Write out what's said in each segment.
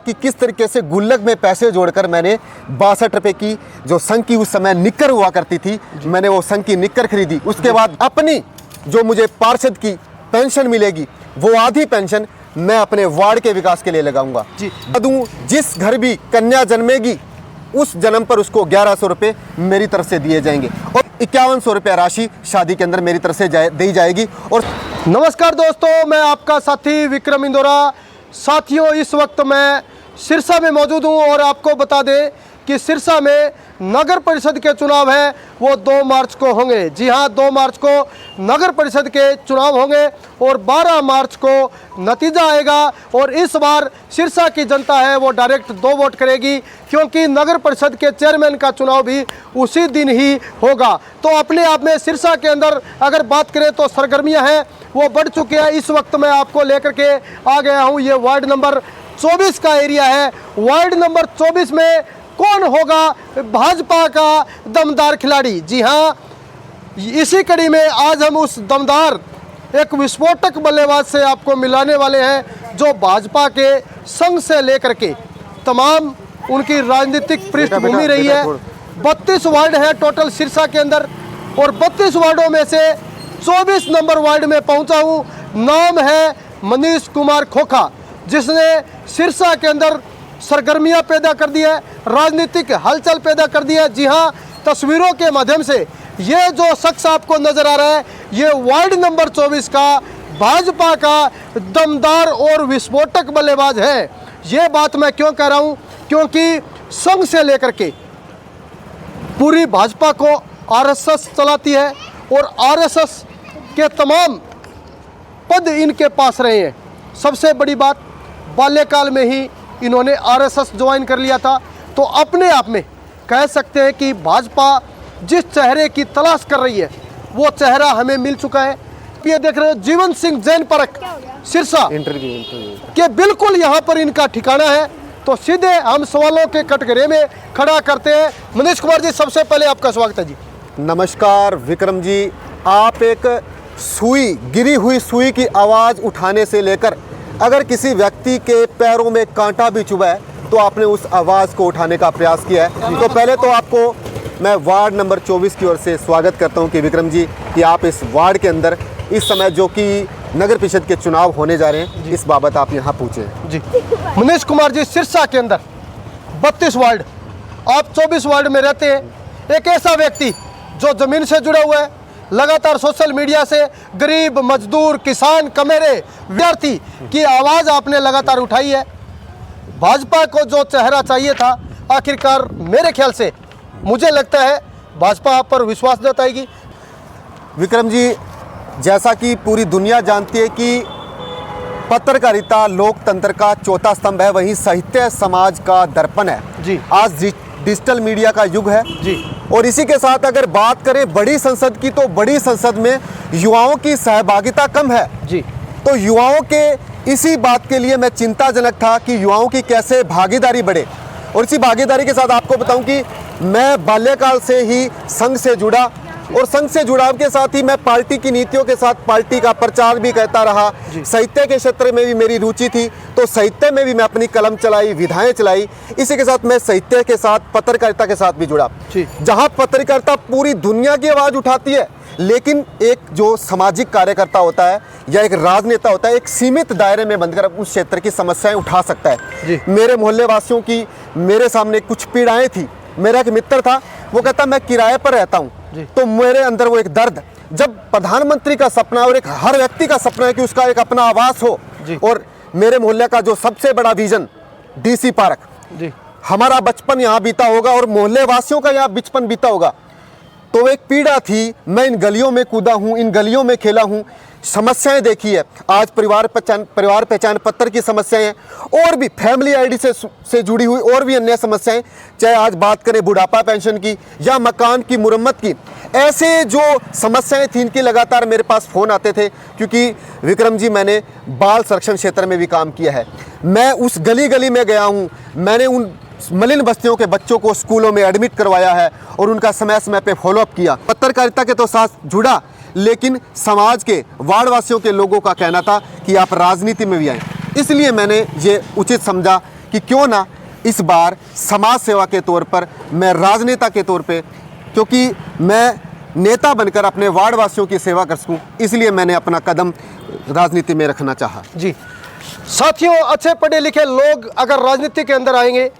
कि किस तरीके से गुल्लक में पैसे जोड़कर मैंने 62 रुपये की जो संघ की उस समय निक्कर हुआ करती थी, मैंने वो संघ की निक्कर खरीदी। उसके बाद अपनी जो मुझे पार्षद की पेंशन मिलेगी, वो आधी पेंशन मैं अपने वार्ड के विकास के लिए लगाऊंगा जी। जिस घर भी कन्या जन्मेगी उस जन्म पर उसको 1100 रुपये मेरी तरफ से दिए जाएंगे और 5100 रुपये राशि शादी के अंदर मेरी तरफ से दी जाएगी। और नमस्कार दोस्तों, मैं आपका साथी विक्रम इंदौरा। साथियों, इस वक्त मैं सिरसा में मौजूद हूं और आपको बता दें कि सिरसा में नगर परिषद के चुनाव है, वो 2 मार्च को होंगे। जी हां, 2 मार्च को नगर परिषद के चुनाव होंगे और 12 मार्च को नतीजा आएगा। और इस बार सिरसा की जनता है वो डायरेक्ट 2 वोट करेगी, क्योंकि नगर परिषद के चेयरमैन का चुनाव भी उसी दिन ही होगा। तो अपने आप में सिरसा के अंदर अगर बात करें तो सरगर्मियाँ हैं वो बढ़ चुकी हैं। इस वक्त मैं आपको लेकर के आ गया हूँ, ये वार्ड नंबर 24 का एरिया है। वार्ड नंबर 24 में कौन होगा भाजपा का दमदार खिलाड़ी? जी हाँ, इसी कड़ी में आज हम उस दमदार एक विस्फोटक बल्लेबाज से आपको मिलाने वाले हैं, जो भाजपा के संघ से लेकर के तमाम उनकी राजनीतिक पृष्ठभूमि रही है। 32 वार्ड है टोटल सिरसा के अंदर और 32 वार्डों में से 24 नंबर वार्ड में पहुंचा हूं। नाम है मनीष कुमार खोखा, जिसने सिरसा के अंदर सरगर्मियां पैदा कर दी है, राजनीतिक हलचल पैदा कर दी है। जी हां, तस्वीरों के माध्यम से ये जो शख्स आपको नजर आ रहा है, ये वार्ड नंबर 24 का भाजपा का दमदार और विस्फोटक बल्लेबाज है। ये बात मैं क्यों कह रहा हूं? क्योंकि संघ से लेकर के पूरी भाजपा को आरएसएस चलाती है और आरएसएस के तमाम पद इनके पास रहे हैं। सबसे बड़ी बात, बाल्यकाल में ही इन्होंने आरएसएस ज्वाइन कर लिया था। तो अपने आप में कह सकते हैं कि भाजपा जिस चेहरे की तलाश कर रही है वो चेहरा हमें मिल चुका है। ये देख रहे हो जीवन सिंह जैन परख सिरसा इंटरव्यू के बिल्कुल यहाँ पर इनका ठिकाना है। तो सीधे हम सवालों के कटघरे में खड़ा करते हैं। मनीष कुमार जी, सबसे पहले आपका स्वागत है जी। नमस्कार विक्रम जी। आप एक सुई, गिरी हुई सुई की आवाज़ उठाने से लेकर अगर किसी व्यक्ति के पैरों में कांटा भी चुभा है तो आपने उस आवाज़ को उठाने का प्रयास किया है। तो पहले तो आपको मैं वार्ड नंबर 24 की ओर से स्वागत करता हूं कि विक्रम जी, कि आप इस वार्ड के अंदर इस समय जो कि नगर परिषद के चुनाव होने जा रहे हैं, इस बाबत आप यहाँ पूछे जी। मनीष कुमार जी, सिरसा के अंदर 32 वार्ड, आप 24 वार्ड में रहते हैं। एक ऐसा व्यक्ति जो ज़मीन से जुड़ा हुआ है, लगातार सोशल मीडिया से गरीब, मजदूर, किसान, कमेरे, विद्यार्थी की आवाज़ आपने लगातार उठाई है। भाजपा को जो चेहरा चाहिए था, आखिरकार मेरे ख्याल से मुझे लगता है भाजपा आप पर विश्वास जताएगी। विक्रम जी, जैसा कि पूरी दुनिया जानती है कि पत्रकारिता लोकतंत्र का चौथा स्तंभ है, वहीं साहित्य समाज का दर्पण है जी। आज डिजिटल मीडिया का युग है जी। और इसी के साथ अगर बात करें बड़ी संसद की, तो बड़ी संसद में युवाओं की सहभागिता कम है जी। तो युवाओं के इसी बात के लिए मैं चिंताजनक था कि युवाओं की कैसे भागीदारी बढ़े। और इसी भागीदारी के साथ आपको बताऊं कि मैं बाल्यकाल से ही संघ से जुड़ा और संघ से जुड़ाव के साथ ही मैं पार्टी की नीतियों के साथ पार्टी का प्रचार भी करता रहा। साहित्य के क्षेत्र में भी मेरी रुचि थी, तो साहित्य में भी मैं अपनी कलम चलाई, विधाएं चलाई। इसी के साथ मैं साहित्य के साथ पत्रकारिता के साथ भी जुड़ा। जहां पत्रकारिता पूरी दुनिया की आवाज़ उठाती है, लेकिन एक जो सामाजिक कार्यकर्ता होता है या एक राजनेता होता है, एक सीमित दायरे में बंधकर उस क्षेत्र की समस्याएं उठा सकता है। मेरे मोहल्ले वासियों की मेरे सामने कुछ पीड़ाएं थी। मेरा एक मित्र था, वो कहता मैं किराए पर रहता हूँ, तो मेरे अंदर वो एक दर्द, जब प्रधानमंत्री का सपना और एक हर व्यक्ति का सपना है कि उसका एक अपना आवास हो, और मेरे मोहल्ले का जो सबसे बड़ा विजन डीसी पार्क, हमारा बचपन यहाँ बीता होगा और मोहल्ले वासियों का यहाँ बचपन बीता होगा, तो एक पीड़ा थी। मैं इन गलियों में कूदा हूँ, इन गलियों में खेला हूँ, समस्याएं देखी है। आज परिवार पहचान पत्र की समस्याएं हैं और भी फैमिली आईडी से जुड़ी हुई और भी अन्य समस्याएं, चाहे आज बात करें बुढ़ापा पेंशन की या मकान की मुरम्मत की। ऐसे जो समस्याएं थी, इनकी लगातार मेरे पास फ़ोन आते थे, क्योंकि विक्रम जी मैंने बाल संरक्षण क्षेत्र में भी काम किया है। मैं उस गली गली में गया हूँ, मैंने उन मलिन बस्तियों के बच्चों को स्कूलों में एडमिट करवाया है और उनका समय समय पे फॉलोअप किया। पत्रकारिता के तो साथ जुड़ा, लेकिन समाज के वार्डवासियों के लोगों का कहना था कि आप राजनीति में भी आएँ, इसलिए मैंने ये उचित समझा कि क्यों ना इस बार समाज सेवा के तौर पर मैं राजनेता के तौर पे, क्योंकि मैं नेता बनकर अपने वार्ड वासियों की सेवा कर सकूं, इसलिए मैंने अपना कदम राजनीति में रखना चाहा। जी साथियों, अच्छे पढ़े लिखे लोग अगर राजनीति के अंदर आएंगे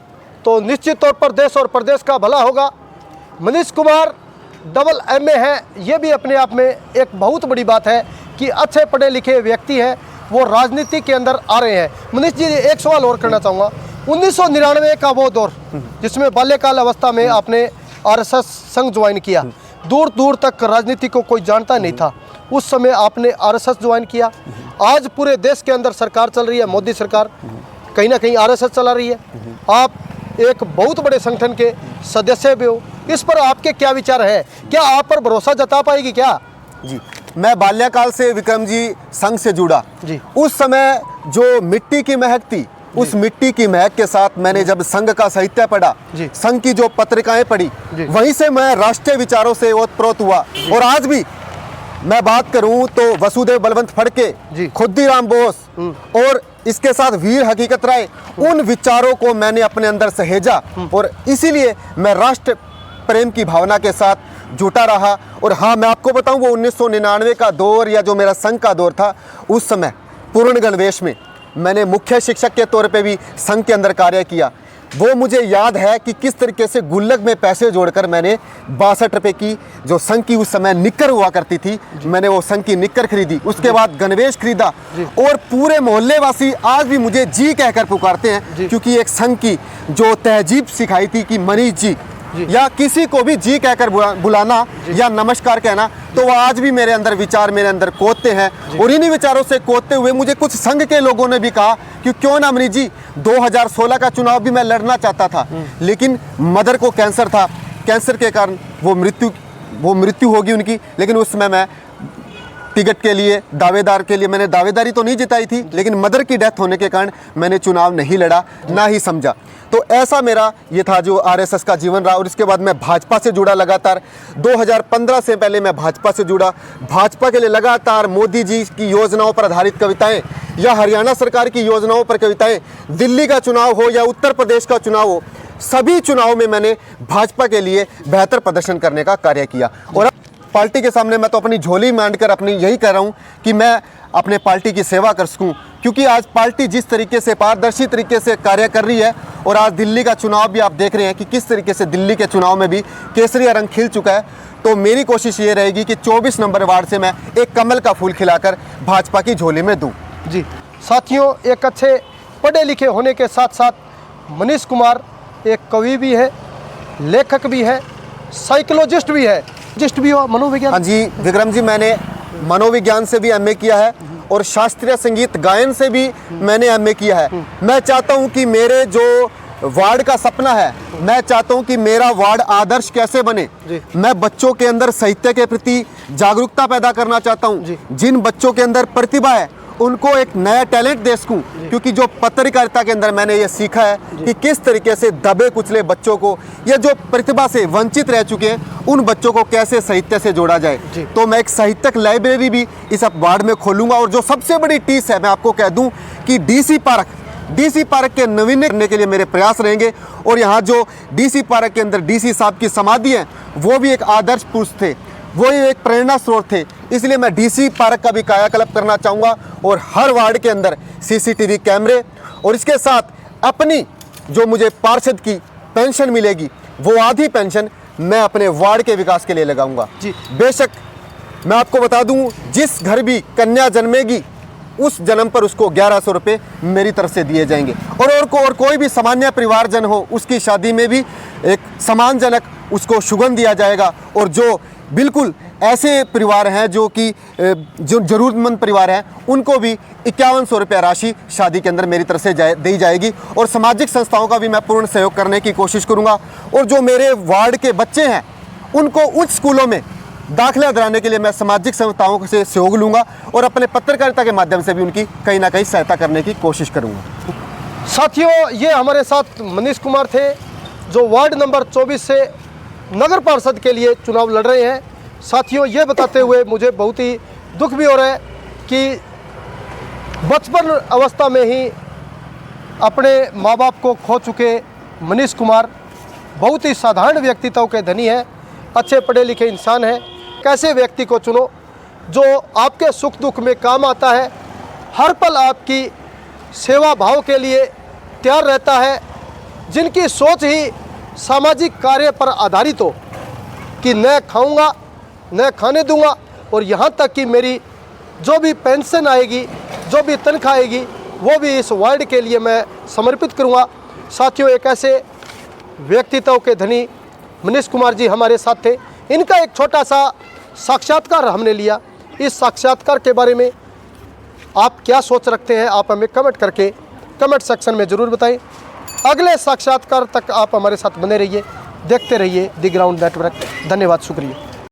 तो निश्चित तौर पर देश और प्रदेश का भला होगा। मनीष कुमार डबल MA है, ये भी अपने आप में एक बहुत बड़ी बात है कि अच्छे पढ़े लिखे व्यक्ति हैं, वो राजनीति के अंदर आ रहे हैं। मनीष जी, एक सवाल और करना चाहूँगा। 1999 का वो दौर जिसमें बाल्यकाल अवस्था में आपने RSS संघ ज्वाइन किया, दूर दूर तक राजनीति को कोई जानता नहीं था, उस समय आपने RSS ज्वाइन किया। आज पूरे देश के अंदर सरकार चल रही है, मोदी सरकार, कहीं ना कहीं RSS चला रही है। आप एक बहुत बड़े संगठन के सदस्य भी हो, इस पर आपके क्या विचार है? क्या आप पर भरोसा जता पाएगी क्या? जी, मैं बाल्यकाल से विक्रम जी संघ से जुड़ा जी। उस समय जो मिट्टी की महक थी, उस मिट्टी की महक के साथ मैंने जब संघ का साहित्य पढ़ा, संघ की जो पत्रिकाएं पढ़ी, वहीं से मैं राष्ट्रीय विचारों से ओतप्रोत हुआ। और आज भी मैं बात करूं तो वसुदेव बलवंत फड़के, खुद्दीराम बोस और इसके साथ वीर हकीकत राय, उन विचारों को मैंने अपने अंदर सहेजा और इसीलिए मैं राष्ट्र प्रेम की भावना के साथ जुटा रहा। और हाँ, मैं आपको बताऊं, वो 1999 का दौर या जो मेरा संघ का दौर था, उस समय पूर्ण गणवेश में मैंने मुख्य शिक्षक के तौर पे भी संघ के अंदर कार्य किया। वो मुझे याद है कि किस तरीके से गुल्लक में पैसे जोड़कर मैंने 62 रुपये की जो संघ की उस समय निक्कर हुआ करती थी, मैंने वो संघ की निक्कर खरीदी। उसके बाद गणवेश खरीदा और पूरे मोहल्ले वासी आज भी मुझे जी कहकर पुकारते हैं, क्योंकि एक संघ की जो तहजीब सिखाई थी कि मनीष जी, या किसी को भी जी कहकर बुलाना या नमस्कार कहना, तो वो आज भी मेरे अंदर विचार मेरे अंदर कोतते हैं। और इन्हीं विचारों से कोतते हुए मुझे कुछ संघ के लोगों ने भी कहा कि क्यों ना मनीष जी, 2016 का चुनाव भी मैं लड़ना चाहता था, लेकिन मदर को कैंसर था, कैंसर के कारण वो मृत्यु होगी उनकी। लेकिन उस समय मैं टिकट के लिए दावेदार के लिए मैंने दावेदारी तो नहीं जिताई थी, लेकिन मदर की डेथ होने के कारण मैंने चुनाव नहीं लड़ा, ना ही समझा। तो ऐसा मेरा ये था जो RSS का जीवन रहा। और इसके बाद मैं भाजपा से जुड़ा लगातार। 2015 से पहले मैं भाजपा से जुड़ा। भाजपा के लिए लगातार मोदी जी की योजनाओं पर आधारित कविताएं या हरियाणा सरकार की योजनाओं पर कविताएं, दिल्ली का चुनाव हो या उत्तर प्रदेश का चुनाव हो, सभी चुनाव में मैंने भाजपा के लिए बेहतर प्रदर्शन करने का कार्य किया। और अब पार्टी के सामने मैं तो अपनी झोली मांडकर अपनी यही कह रहा हूँ कि मैं अपने पार्टी की सेवा कर सकूँ, क्योंकि आज पार्टी जिस तरीके से पारदर्शी तरीके से कार्य कर रही है, और आज दिल्ली का चुनाव भी आप देख रहे हैं कि किस तरीके से दिल्ली के चुनाव में भी केसरिया रंग खिल चुका है। तो मेरी कोशिश ये रहेगी कि 24 नंबर वार्ड से मैं एक कमल का फूल खिलाकर भाजपा की झोली में दूँ। जी साथियों, एक अच्छे पढ़े लिखे होने के साथ साथ मनीष कुमार एक कवि भी है, लेखक भी है, साइकोलॉजिस्ट भी है, जिस्ट भी हो, मनोविज्ञान। हाँ जी विक्रम जी, मैंने मनोविज्ञान से भी MA किया है और शास्त्रीय संगीत गायन से भी मैंने MA किया है। मैं चाहता हूँ कि मेरे जो वार्ड का सपना है, मैं चाहता हूँ कि मेरा वार्ड आदर्श कैसे बने। मैं बच्चों के अंदर साहित्य के प्रति जागरूकता पैदा करना चाहता हूँ। जिन बच्चों के अंदर प्रतिभा है उनको एक नया टैलेंट दे सकूं, क्योंकि जो पत्रकारिता के अंदर मैंने ये सीखा है कि किस तरीके से दबे कुचले बच्चों को या जो प्रतिभा से वंचित रह चुके हैं उन बच्चों को कैसे साहित्य से जोड़ा जाए। तो मैं एक साहित्यक लाइब्रेरी भी इस वार्ड में खोलूंगा। और जो सबसे बड़ी टीस है, मैं आपको कह दूं कि DC पार्क के नवीनीकरण करने के लिए मेरे प्रयास रहेंगे। और यहाँ जो DC पार्क के अंदर DC साहब की समाधि है, वो भी एक आदर्श पुरुष थे, वो एक प्रेरणा स्रोत थे। इसलिए मैं DC पार्क का भी कायाकल्प करना चाहूँगा और हर वार्ड के अंदर CCTV कैमरे, और इसके साथ अपनी जो मुझे पार्षद की पेंशन मिलेगी, वो आधी पेंशन मैं अपने वार्ड के विकास के लिए लगाऊंगा। जी बेशक मैं आपको बता दूं, जिस घर भी कन्या जन्मेगी उस जन्म पर उसको 1100 रुपये मेरी तरफ से दिए जाएंगे। और कोई भी सामान्य परिवारजन हो, उसकी शादी में भी एक सम्मानजनक उसको सुगंध दिया जाएगा। और जो बिल्कुल ऐसे परिवार हैं जो कि जो ज़रूरतमंद परिवार हैं, उनको भी 5100 रुपया राशि शादी के अंदर मेरी तरफ से दी जाएगी। और सामाजिक संस्थाओं का भी मैं पूर्ण सहयोग करने की कोशिश करूंगा। और जो मेरे वार्ड के बच्चे हैं उनको उच्च स्कूलों में दाखिला दिलाने के लिए मैं सामाजिक संस्थाओं से सहयोग लूँगा और अपने पत्रकारिता के माध्यम से भी उनकी कहीं ना कहीं सहायता करने की कोशिश करूँगा। साथियों, ये हमारे साथ मनीष कुमार थे जो वार्ड नंबर 24 से नगर पार्षद के लिए चुनाव लड़ रहे हैं। साथियों, ये बताते हुए मुझे बहुत ही दुख भी हो रहा है कि बचपन अवस्था में ही अपने माँ बाप को खो चुके मनीष कुमार बहुत ही साधारण व्यक्तित्व के धनी है, अच्छे पढ़े लिखे इंसान हैं। कैसे व्यक्ति को चुनो जो आपके सुख दुख में काम आता है, हर पल आपकी सेवा भाव के लिए तैयार रहता है, जिनकी सोच ही सामाजिक कार्य पर आधारित हो कि न खाऊंगा न खाने दूंगा, और यहाँ तक कि मेरी जो भी पेंशन आएगी, जो भी तनख्वाह आएगी, वो भी इस वार्ड के लिए मैं समर्पित करूँगा। साथियों, एक ऐसे व्यक्तित्व के धनी मनीष कुमार जी हमारे साथ थे। इनका एक छोटा सा साक्षात्कार हमने लिया। इस साक्षात्कार के बारे में आप क्या सोच रखते हैं, आप हमें कमेंट करके कमेंट सेक्शन में ज़रूर बताएं। अगले साक्षात्कार तक आप हमारे साथ बने रहिए, देखते रहिए द ग्राउंड नेटवर्क। धन्यवाद, शुक्रिया।